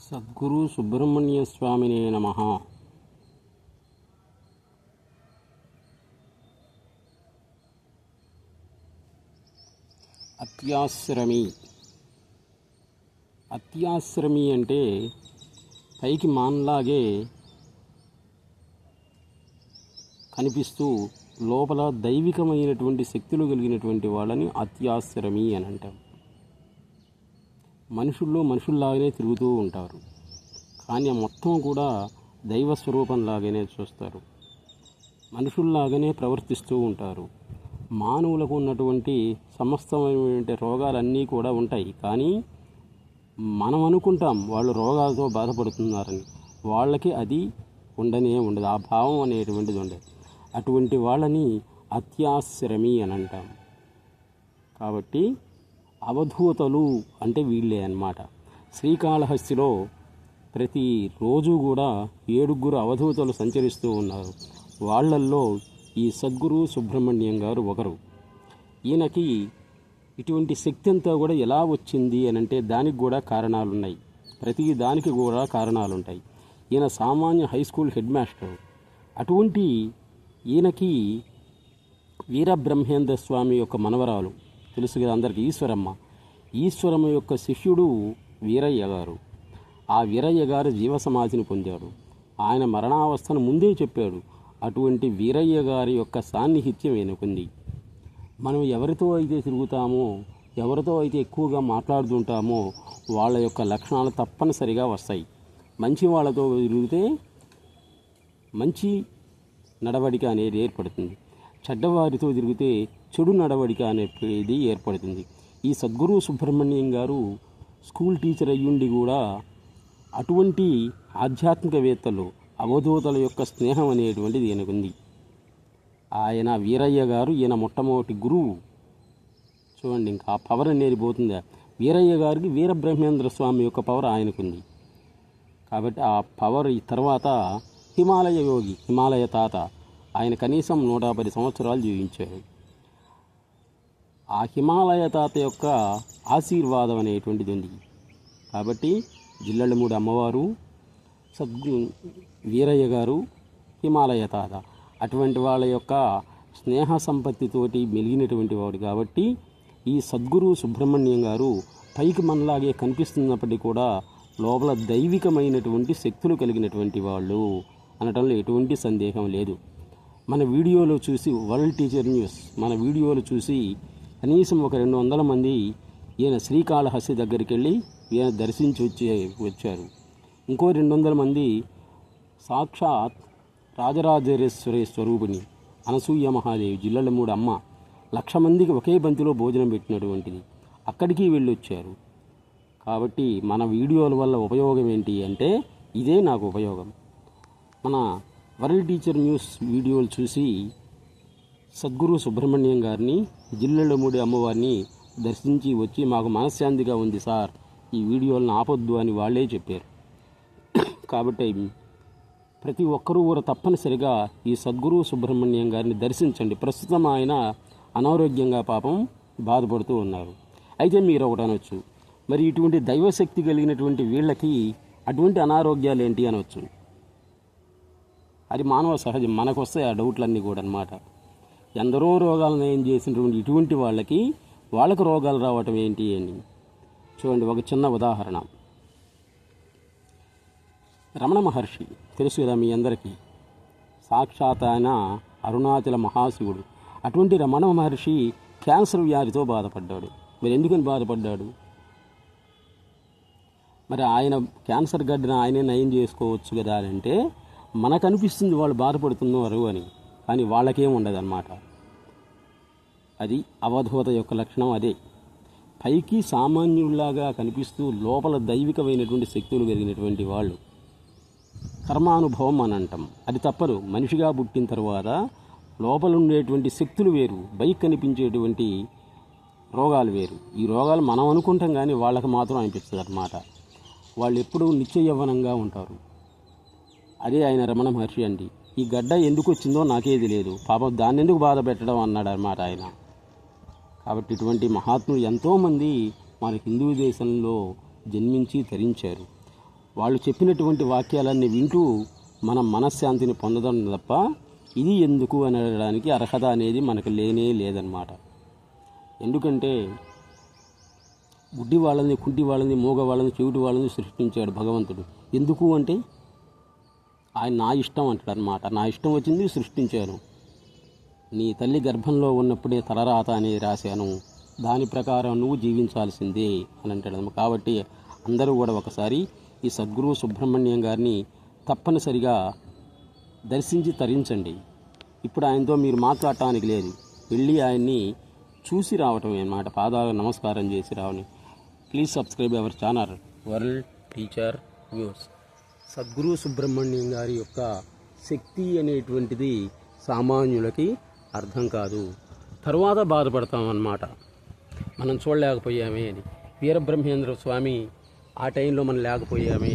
సద్గురు సుబ్రహ్మణ్య స్వామినే నమః. అత్యాశ్రమి అంటే పైకి మాన్లాగే కనిపిస్తూ లోపల దైవికమైనటువంటి శక్తులు కలిగినటువంటి వాళ్ళని అత్యాశ్రమి అని అంటాం. మనుషుల్లాగానే తిరుగుతూ ఉంటారు, కానీ మొత్తం కూడా దైవ స్వరూపంలాగానే చూస్తారు. మనుషుల్లాగానే ప్రవర్తిస్తూ ఉంటారు. మానవులకు ఉన్నటువంటి సమస్తమైనటువంటి రోగాలన్నీ కూడా ఉంటాయి, కానీ మనం అనుకుంటాం వాళ్ళు రోగాలతో బాధపడుతున్నారని. వాళ్ళకి అది ఉండదు, ఆ భావం అనేటువంటిది ఉండదు. అటువంటి వాళ్ళని అత్యాశ్రమి అని అంటాం. కాబట్టి అవధూతలు అంటే వీళ్ళే అన్నమాట. శ్రీకాళహస్తిలో ప్రతిరోజు కూడా 7 అవధూతలు సంచరిస్తూ ఉన్నారు. వాళ్ళల్లో ఈ సద్గురు సుబ్రహ్మణ్యం గారు ఒకరు. ఈయనకి ఇటువంటి శక్తి అంతా కూడా ఎలా వచ్చింది అని అంటే దానికి కూడా కారణాలున్నాయి. ప్రతి దానికి కూడా కారణాలుంటాయి. ఈయన సామాన్య హై స్కూల్ హెడ్ మాస్టర్. అటువంటి ఈయనకి వీరబ్రహ్మేంద్ర స్వామి యొక్క మనవరాలు తెలుసు కదా అందరికీ, ఈశ్వరమ్మ యొక్క శిష్యుడు వీరయ్య గారు. ఆ వీరయ్య గారు జీవ సమాధిని పొందాడు. ఆయన మరణావస్థను ముందే చెప్పాడు. అటువంటి వీరయ్య గారి యొక్క సాన్నిహిత్యం ఈయనకుంది. మనం ఎవరితో అయితే తిరుగుతామో, ఎవరితో అయితే ఎక్కువగా మాట్లాడుతుంటామో వాళ్ళ యొక్క లక్షణాలు తప్పనిసరిగా వస్తాయి. మంచి వాళ్ళతో తిరిగితే మంచి నడవడిక అనేది ఏర్పడుతుంది. చెడ్డవారితో తిరిగితే చెడు నడవడిక అనేది ఏర్పడుతుంది. ఈ సద్గురు సుబ్రహ్మణ్యం గారు స్కూల్ టీచర్ అయ్యుండి కూడా అటువంటి ఆధ్యాత్మికవేత్తలు అవధూతల యొక్క స్నేహం అనేటువంటిది ఈయనకుంది. ఆయన వీరయ్య గారు ఈయన మొట్టమొదటి గురువు. చూడండి, ఇంకా ఆ పవర్ అనేది పోతుందా. వీరయ్య గారికి వీరబ్రహ్మేంద్ర స్వామి యొక్క పవర్ ఆయనకుంది. కాబట్టి ఆ పవర్ తర్వాత హిమాలయ యోగి, హిమాలయ తాత, ఆయన కనీసం 110 సంవత్సరాలు జీవించారు. ఆ హిమాలయ తాత యొక్క ఆశీర్వాదం అనేటువంటిది ఉంది. కాబట్టి జిల్లెళ్ళమూడి అమ్మవారు, వీరయ్య గారు, హిమాలయ తాత అటువంటి వాళ్ళ యొక్క స్నేహ సంపత్తితోటి మెలిగినటువంటి వాడు. కాబట్టి ఈ సద్గురు సుబ్రహ్మణ్యం గారు పైకి మనలాగే కనిపిస్తున్నప్పటికీ కూడా లోపల దైవికమైనటువంటి శక్తులు కలిగినటువంటి వాళ్ళు అనటంలో ఎటువంటి సందేహం లేదు. మన వీడియోలో చూసి వరల్డ్ టీచర్ న్యూస్ మన వీడియోలు చూసి కనీసం ఒక 200 మంది ఈయన శ్రీకాళహస్తి దగ్గరికి వెళ్ళి ఈయన దర్శించి వచ్చారు. ఇంకో 200 మంది సాక్షాత్ రాజరాజేశ్వరి స్వరూపిణి అనసూయ మహాదేవి, జిల్లెళ్ళమూడి అమ్మ 1,00,000 మందికి ఒకే బంతిలో భోజనం పెట్టినటువంటిది, అక్కడికి వెళ్ళొచ్చారు. కాబట్టి మన వీడియోల వల్ల ఉపయోగం ఏంటి అంటే ఇదే నాకు ఉపయోగం. మన వరల్డ్ టీచర్ న్యూస్ వీడియోలు చూసి సద్గురు సుబ్రహ్మణ్యం గారిని, జిల్లెళ్ళమూడి అమ్మవారిని దర్శించి వచ్చి మాకు మనశ్శాంతిగా ఉంది సార్, ఈ వీడియోలను ఆపొద్దు అని వాళ్ళే చెప్పారు. కాబట్టి ప్రతి ఒక్కరూ కూడా తప్పనిసరిగా ఈ సద్గురు సుబ్రహ్మణ్యం గారిని దర్శించండి. ప్రస్తుతం ఆయన అనారోగ్యంగా పాపం బాధపడుతూ ఉన్నారు. అయితే మీరు ఒకటి అనొచ్చు, మరి ఇటువంటి దైవశక్తి కలిగినటువంటి వీళ్ళకి అటువంటి అనారోగ్యాలు ఏంటి అనవచ్చు. అది మానవ సహజం, మనకు వస్తాయి ఆ డౌట్లన్నీ కూడా అన్నమాట. ఎందరో రోగాలను నయం చేసినటువంటి ఇటువంటి వాళ్ళకు రోగాలు రావటం ఏంటి అని చూడండి. ఒక చిన్న ఉదాహరణ, రమణ మహర్షి తెలుసు కదా మీ అందరికీ, సాక్షాత్ ఆయన అరుణాచల మహాశివుడు. అటువంటి రమణ మహర్షి క్యాన్సర్ వ్యాధితో బాధపడ్డాడు. మరి ఎందుకని బాధపడ్డాడు? మరి ఆయన క్యాన్సర్ గడ్డను ఆయనే నయం చేసుకోవచ్చు కదా అని అంటే మనకు అనిపిస్తుంది వాళ్ళు బాధపడుతున్నారు అని, కానీ వాళ్ళకేం ఉండదు అన్నమాట. అది అవధూత యొక్క లక్షణం. అదే పైకి సామాన్యుల్లాగా కనిపిస్తూ లోపల దైవికమైనటువంటి శక్తులు కలిగినటువంటి వాళ్ళు. కర్మానుభవం అని అంటాం, అది తప్పదు. మనిషిగా పుట్టిన తర్వాత లోపల ఉండేటువంటి శక్తులు వేరు, బయట కనిపించేటువంటి రోగాలు వేరు. ఈ రోగాలు మనం అనుకుంటాం కానీ వాళ్ళకి మాత్రం అనిపిస్తుంది అన్నమాట. వాళ్ళు ఎప్పుడూ నిత్య యవ్వనంగా ఉంటారు. అదే ఆయన రమణ మహర్షి అండి. ఈ గడ్డ ఎందుకు వచ్చిందో నాకే తెలియదు, పాపం దాన్ని ఎందుకు బాధ పెట్టడం అన్నాడు అన్నమాట ఆయన. కాబట్టి ఇటువంటి మహాత్ములు ఎంతోమంది మన హిందూ దేశంలో జన్మించి తరించారు. వాళ్ళు చెప్పినటువంటి వాక్యాలన్నీ వింటూ మనం మనశ్శాంతిని పొందడం తప్ప ఇది ఎందుకు అనడానికి అర్హత అనేది మనకు లేనే లేదన్నమాట. ఎందుకంటే గుడ్డి వాళ్ళని, కుంటి వాళ్ళని, మూగ వాళ్ళని, చెవిటి వాళ్ళని సృష్టించాడు భగవంతుడు. ఎందుకు అంటే ఆయన నా ఇష్టం అంటాడు అనమాట. నా ఇష్టం వచ్చింది సృష్టించాను. నీ తల్లి గర్భంలో ఉన్నప్పుడే తలరాత అనేది రాశాను, దాని ప్రకారం నువ్వు జీవించాల్సిందే అని అంటాడు. కాబట్టి అందరూ కూడా ఒకసారి ఈ సద్గురు సుబ్రహ్మణ్యం గారిని తప్పనిసరిగా దర్శించి తరించండి. ఇప్పుడు ఆయనతో మీరు మాట్లాడటానికి లేదు, వెళ్ళి ఆయన్ని చూసి రావటం అన్నమాట, పాదాలు నమస్కారం చేసి రావని. Please subscribe our channel world teacher news. Sadguru Subrahmanyam గారి యొక్క శక్తి అనేటువంటిది సామాన్యులకి అర్థం కాదు. తర్వాత బాధపడతామన్నమాట, మనం చూడలేకపోయామే అని. వీరబ్రహ్మేంద్ర స్వామి ఆ టైంలో మనం లేకపోయామే,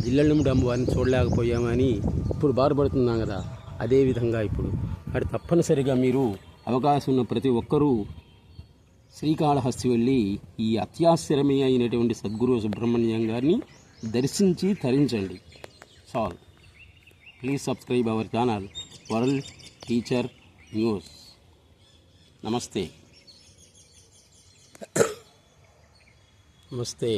జిల్లెళ్ళముడి అమ్మవారిని చూడలేకపోయామని ఇప్పుడు బాధపడుతున్నాం కదా. అదేవిధంగా ఇప్పుడు అది తప్పనిసరిగా మీరు అవకాశం ఉన్న ప్రతి ఒక్కరూ శ్రీకాళహస్తి వెళ్ళి ఈ అత్యాశ్చర్యమే అయినటువంటి సద్గురు సుబ్రహ్మణ్యం గారిని దర్శించి తరించండి. చాలు. Please subscribe our channel world teacher news. నమస్తే. నమస్తే.